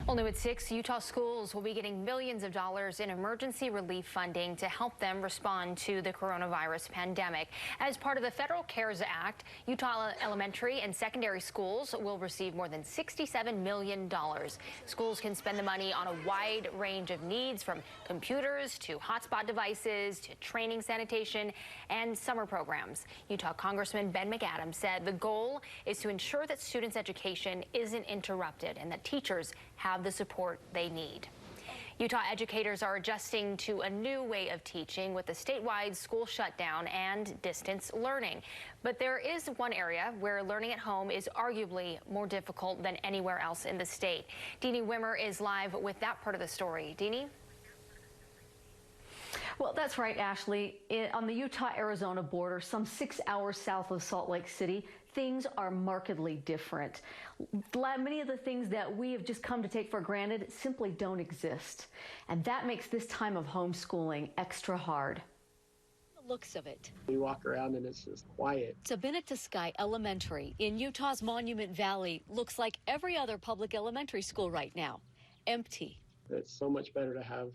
Well, new at 6, Utah schools will be getting millions of dollars in emergency relief funding to help them respond to the coronavirus pandemic. As part of the Federal CARES Act, Utah elementary and secondary schools will receive more than $67 million. Schools can spend the money on a wide range of needs, from computers to hotspot devices to training, sanitation, and summer programs. Utah Congressman Ben McAdams said the goal is to ensure that students' education isn't interrupted and that teachers have the support they need. Utah educators are adjusting to a new way of teaching with the statewide school shutdown and distance learning. But there is one area where learning at home is arguably more difficult than anywhere else in the state. Deanie Wimmer is live with that part of the story. Deanie? Well, that's right, Ashley. On the Utah-Arizona border, some 6 hours south of Salt Lake City, things are markedly different. Many of the things that we have just come to take for granted simply don't exist. And that makes this time of homeschooling extra hard. The looks of it. We walk around and it's just quiet. Sabinita Sky Elementary in Utah's Monument Valley looks like every other public elementary school right now. Empty. It's so much better to have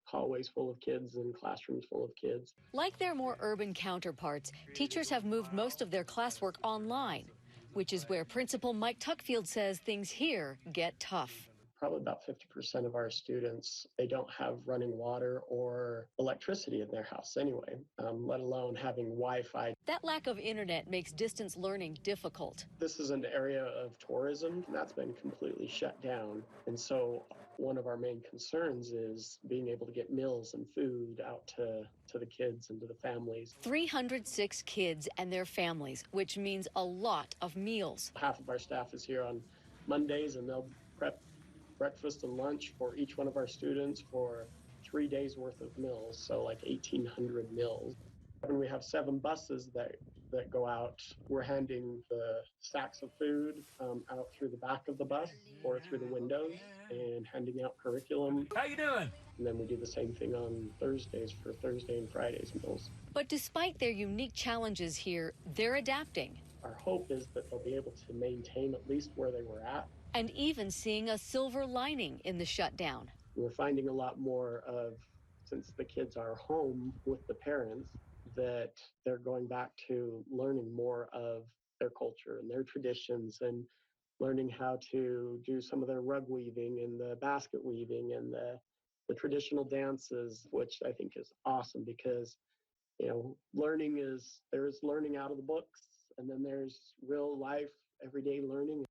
hallways full of kids and classrooms full of kids. Like their more urban counterparts, teachers have moved most of their classwork online, which is where Principal Mike Tuckfield says things here get tough. Probably about 50% of our students, they don't have running water or electricity in their house anyway, let alone having Wi-Fi. That lack of internet makes distance learning difficult. This is an area of tourism that's been completely shut down. And so one of our main concerns is being able to get meals and food out to the kids and to the families. 306 kids and their families, which means a lot of meals. Half of our staff is here on Mondays, and they'll prep breakfast and lunch for each one of our students for 3 days worth of meals, so like 1,800 meals. And we have 7 buses that go out. We're handing the sacks of food out through the back of the bus or through the windows and handing out curriculum. How you doing? And then we do the same thing on Thursdays for Thursday and Friday's meals. But despite their unique challenges here, they're adapting. Our hope is that they'll be able to maintain at least where they were at. And even seeing a silver lining in the shutdown. We're finding a lot more of, since the kids are home with the parents, that they're going back to learning more of their culture and their traditions and learning how to do some of their rug weaving and the basket weaving and the traditional dances, which I think is awesome because, you know, there's learning out of the books, and then there's real life, everyday learning.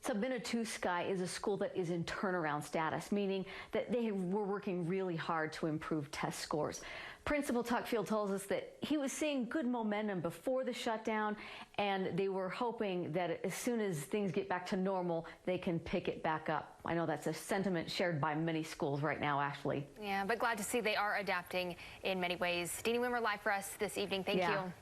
Sabinita Sky is a school that is in turnaround status, meaning that they were working really hard to improve test scores. Principal Tuckfield tells us that he was seeing good momentum before the shutdown, and they were hoping that as soon as things get back to normal, they can pick it back up. I know that's a sentiment shared by many schools right now, Ashley. Yeah, but glad to see they are adapting in many ways. Deanie Wimmer live for us this evening. Thank you.